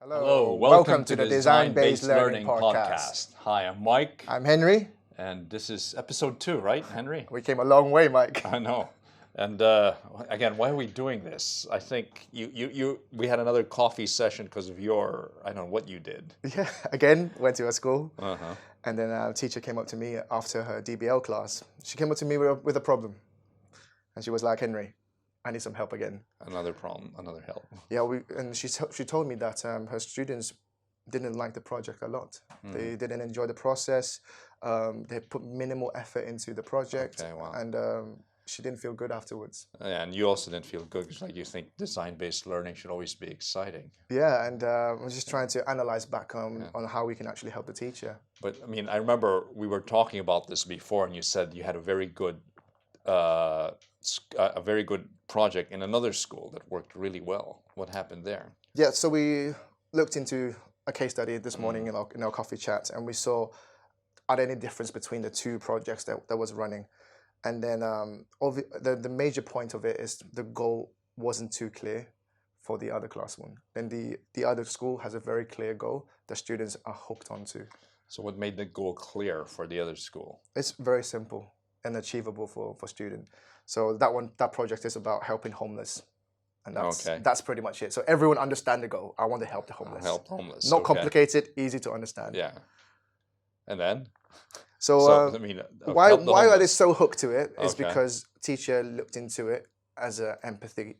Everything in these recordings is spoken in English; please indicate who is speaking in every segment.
Speaker 1: Hello,
Speaker 2: welcome to the
Speaker 1: Design-Based
Speaker 2: Learning
Speaker 1: Learning
Speaker 2: Podcast.
Speaker 1: Hi, I'm Mike,
Speaker 2: I'm Henry.
Speaker 1: and this is episode 2, right, Henry?
Speaker 2: We came a long way, Mike.
Speaker 1: I know. And again, why are we doing this? I think we had another coffee session because of I don't know what you did.
Speaker 2: Yeah, again, went to a school,
Speaker 1: Uh-huh.
Speaker 2: and then a teacher came up to me after her DBL class. She came up to me with a problem, and she was like, Henry, I need some help again.
Speaker 1: Another problem, another help.
Speaker 2: Yeah, she told me that her students didn't like the project a lot. They didn't enjoy the process. They put minimal effort into the project,
Speaker 1: Okay, wow.
Speaker 2: and she didn't feel good afterwards.
Speaker 1: Yeah, and you also didn't feel good because you think design-based learning should always be exciting.
Speaker 2: Yeah, and we're just trying to analyze back on how we can actually help the teacher.
Speaker 1: But I mean, I remember we were talking about this before, and you said you had a very good project in another school that worked really well. What happened there?
Speaker 2: Yeah, so we looked into a case study this morning in our coffee chat, and we saw are there any difference between the two projects that was running. And then the major point of it is the goal wasn't too clear for the other class one. Then the other school has a very clear goal that students are hooked onto.
Speaker 1: So what made the goal clear for the other school?
Speaker 2: It's very simple and achievable for students. So that project is about helping homeless. And that's pretty much it. So everyone understand the goal. I want to help the homeless.
Speaker 1: Help homeless.
Speaker 2: Not complicated, easy to understand.
Speaker 1: Yeah. And then?
Speaker 2: So,
Speaker 1: I mean,
Speaker 2: why are they so hooked to it? Is
Speaker 1: Okay.
Speaker 2: because teacher looked into it as an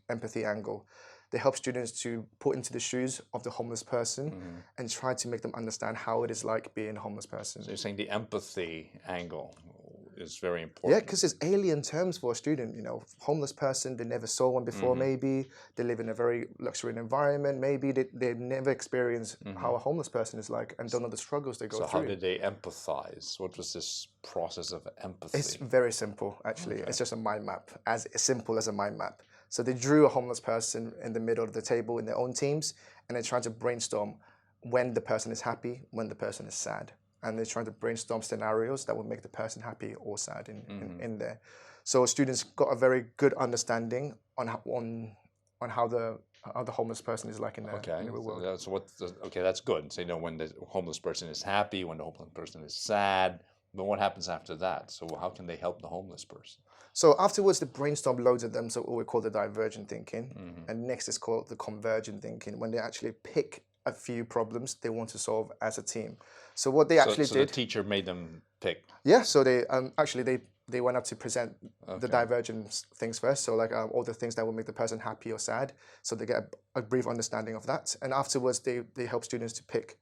Speaker 2: empathy angle. They help students to put into the shoes of the homeless person and try to make them understand how it is like being a homeless person.
Speaker 1: So you're saying the empathy angle is very
Speaker 2: Yeah,
Speaker 1: important.
Speaker 2: because it's alien terms for a student. Homeless person, they never saw one before. Maybe they live in a very luxurious environment. Maybe they never experienced how a homeless person is like and don't know the struggles they go
Speaker 1: So
Speaker 2: through.
Speaker 1: how did they empathize? What was this process of empathy?
Speaker 2: It's very simple, actually. It's just a mind map, as simple as a mind map. So they drew a homeless person in the middle of the table in their own teams, and they tried to brainstorm when the person is happy, when the person is sad. And they're trying to brainstorm scenarios that would make the person happy or sad in there. So students got a very good understanding on how the homeless person is like in the real world.
Speaker 1: That's good. So when the homeless person is happy, when the homeless person is sad, but what happens after that? So how can they help the homeless person?
Speaker 2: So afterwards, they brainstorm loads of them. So what we call the divergent thinking, and next is called the convergent thinking, when they actually pick a few problems they want to solve as a team. So what they actually
Speaker 1: So
Speaker 2: did,
Speaker 1: the teacher made them pick.
Speaker 2: yeah. So they went up to present the divergent things first. So like all the things that will make the person happy or sad. So they get a brief understanding of that, and afterwards they help students to pick.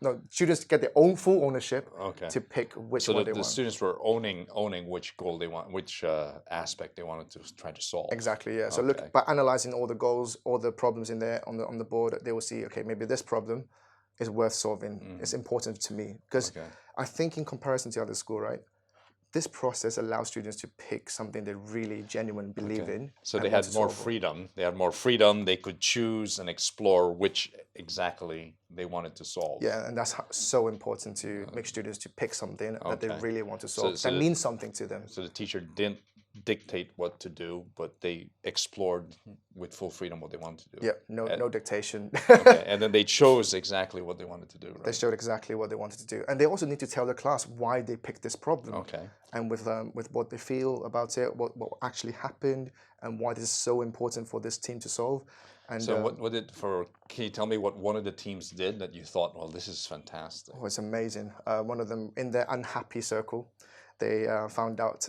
Speaker 2: No, students get their own full ownership to pick which one they
Speaker 1: the
Speaker 2: want.
Speaker 1: students were owning which goal they want, which aspect they wanted to try to solve.
Speaker 2: Exactly, yeah. So look, by analyzing all the goals, all the problems in there on the board, they will see, okay, maybe this problem is worth solving. It's important to me because I think in comparison to other school, right, this process allows students to pick something they really genuinely believe in.
Speaker 1: So they had more freedom. They had more freedom. They could choose and explore which exactly they wanted to solve.
Speaker 2: Yeah, and that's so important to make students to pick something that they really want to solve. That means something to them.
Speaker 1: So the teacher didn't dictate what to do, but they explored with full freedom what they wanted to do.
Speaker 2: Yeah, no dictation.
Speaker 1: And then they chose exactly what they wanted to do. Right?
Speaker 2: They showed exactly what they wanted to do, and they also need to tell the class why they picked this problem. And with what they feel about it, what actually happened, and why this is so important for this team to solve. And
Speaker 1: so can you tell me what one of the teams did that you thought, well, this is fantastic?
Speaker 2: Oh, it's amazing. One of them, in their unhappy circle, they found out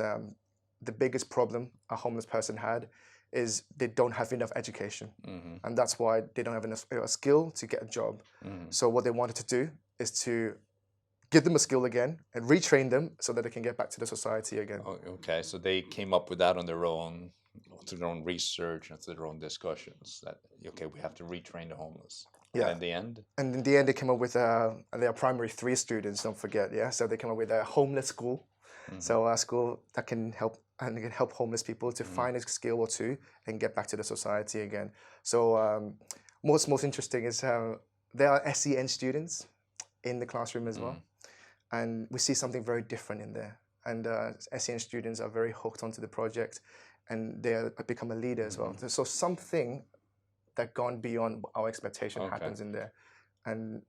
Speaker 2: the biggest problem a homeless person had is they don't have enough education. And that's why they don't have enough skill to get a job. So what they wanted to do is to give them a skill again and retrain them so that they can get back to the society again.
Speaker 1: Okay, so they came up with that on their own, through their own research and through their own discussions, that, we have to retrain the homeless.
Speaker 2: Yeah.
Speaker 1: And in the end?
Speaker 2: And in the end, they came up with, their primary 3 students, don't forget, yeah? So they came up with a homeless school. So a school that can help homeless people to find a skill or two and get back to the society again. So what's most interesting is there are SEN students in the classroom as well. And we see something very different in there. And SEN students are very hooked onto the project, and they become a leader as well. So something that gone beyond our expectation happens in there. and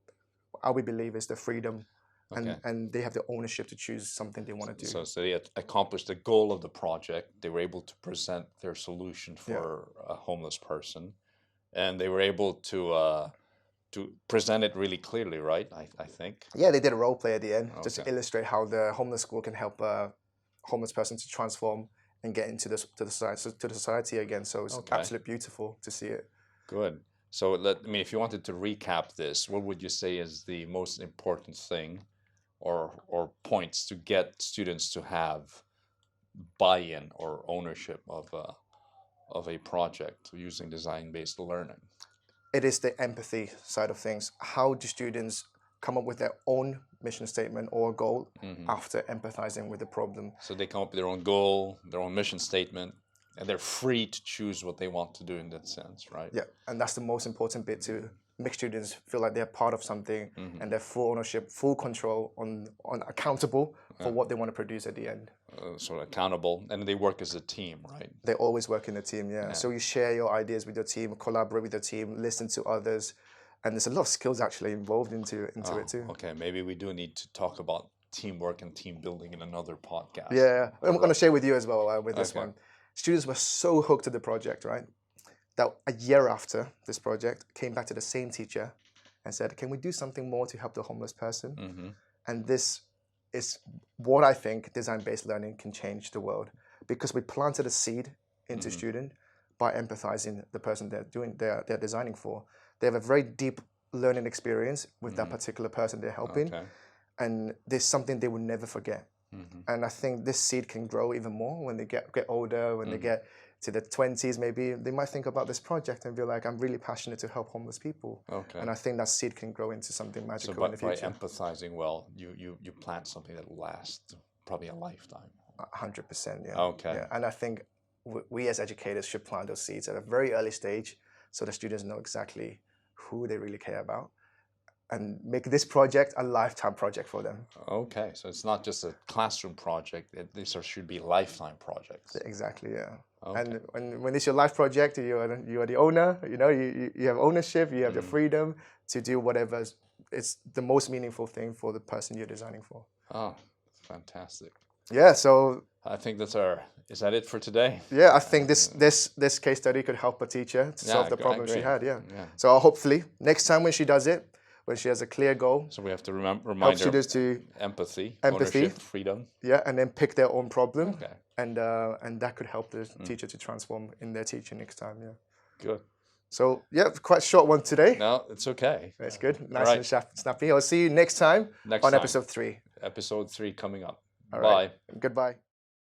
Speaker 2: all we believe is the freedom,
Speaker 1: Okay.
Speaker 2: and they have the ownership to choose something they want to do.
Speaker 1: So they accomplished the goal of the project. They were able to present their solution for a homeless person, and they were able to present it really clearly, right? I think.
Speaker 2: Yeah, they did a role play at the end just to
Speaker 1: Okay.
Speaker 2: illustrate how the homeless school can help a homeless person to transform and get into the society again. So it's
Speaker 1: Okay.
Speaker 2: absolutely beautiful to see it.
Speaker 1: Good. So if you wanted to recap this, what would you say is the most important thing, or points to get students to have buy-in or ownership of a project using design-based learning?
Speaker 2: It is the empathy side of things. How do students come up with their own mission statement or goal after empathizing with the problem?
Speaker 1: So they come up with their own goal, their own mission statement, and they're free to choose what they want to do in that sense, right?
Speaker 2: Yeah, and that's the most important bit, to make students feel like they're part of something and they're full ownership, full control, on accountable for what they want to produce at the end.
Speaker 1: Sort of accountable, and they work as a team, right?
Speaker 2: They always work in a team, yeah. So you share your ideas with your team, collaborate with your team, listen to others, and there's a lot of skills actually involved into it too.
Speaker 1: Okay, maybe we do need to talk about teamwork and team building in another podcast.
Speaker 2: Yeah, I'm going to share with you as well with this
Speaker 1: Okay.
Speaker 2: one. Students were so hooked to the project, right, that a year after this project, came back to the same teacher and said, can we do something more to help the homeless person? And this is what I think design-based learning can change the world, because we planted a seed into student by empathizing the person they're designing for. They have a very deep learning experience with that particular person they're helping, and there's something they will never forget. And I think this seed can grow even more when they get older, when they get to their 20s maybe. They might think about this project and be like, I'm really passionate to help homeless people.
Speaker 1: Okay.
Speaker 2: And I think that seed can grow into something magical
Speaker 1: So
Speaker 2: in the future.
Speaker 1: by empathizing well, you plant something that will last probably a lifetime.
Speaker 2: 100%, yeah.
Speaker 1: Okay.
Speaker 2: Yeah. And I think we as educators should plant those seeds at a very early stage, so the students know exactly who they really care about, and make this project a lifetime project for them.
Speaker 1: Okay, so it's not just a classroom project. These should be lifetime projects.
Speaker 2: Exactly, yeah.
Speaker 1: Okay.
Speaker 2: And when it's your life project, you are the owner. You know, you have ownership. You have the freedom to do whatever. It's the most meaningful thing for the person you're designing for.
Speaker 1: Oh, fantastic.
Speaker 2: Yeah. So
Speaker 1: I think is that it for today?
Speaker 2: yeah, I think this case study could help a teacher to solve the
Speaker 1: I
Speaker 2: problem she
Speaker 1: agree.
Speaker 2: had. Yeah.
Speaker 1: Yeah.
Speaker 2: So hopefully next time when she does it, when she has a clear goal,
Speaker 1: So we have to remind
Speaker 2: help
Speaker 1: her
Speaker 2: students to
Speaker 1: empathy,
Speaker 2: empathy.
Speaker 1: ownership, freedom.
Speaker 2: and then pick their own problem,
Speaker 1: Okay.
Speaker 2: and that could help the teacher to transform in their teaching next time. Yeah.
Speaker 1: Good.
Speaker 2: So yeah, quite short one today.
Speaker 1: No, it's okay.
Speaker 2: That's good. Nice
Speaker 1: right.
Speaker 2: and snappy. I'll see you next time
Speaker 1: Next
Speaker 2: on
Speaker 1: time.
Speaker 2: episode 3.
Speaker 1: Episode 3 coming up.
Speaker 2: All
Speaker 1: Bye.
Speaker 2: right. Goodbye.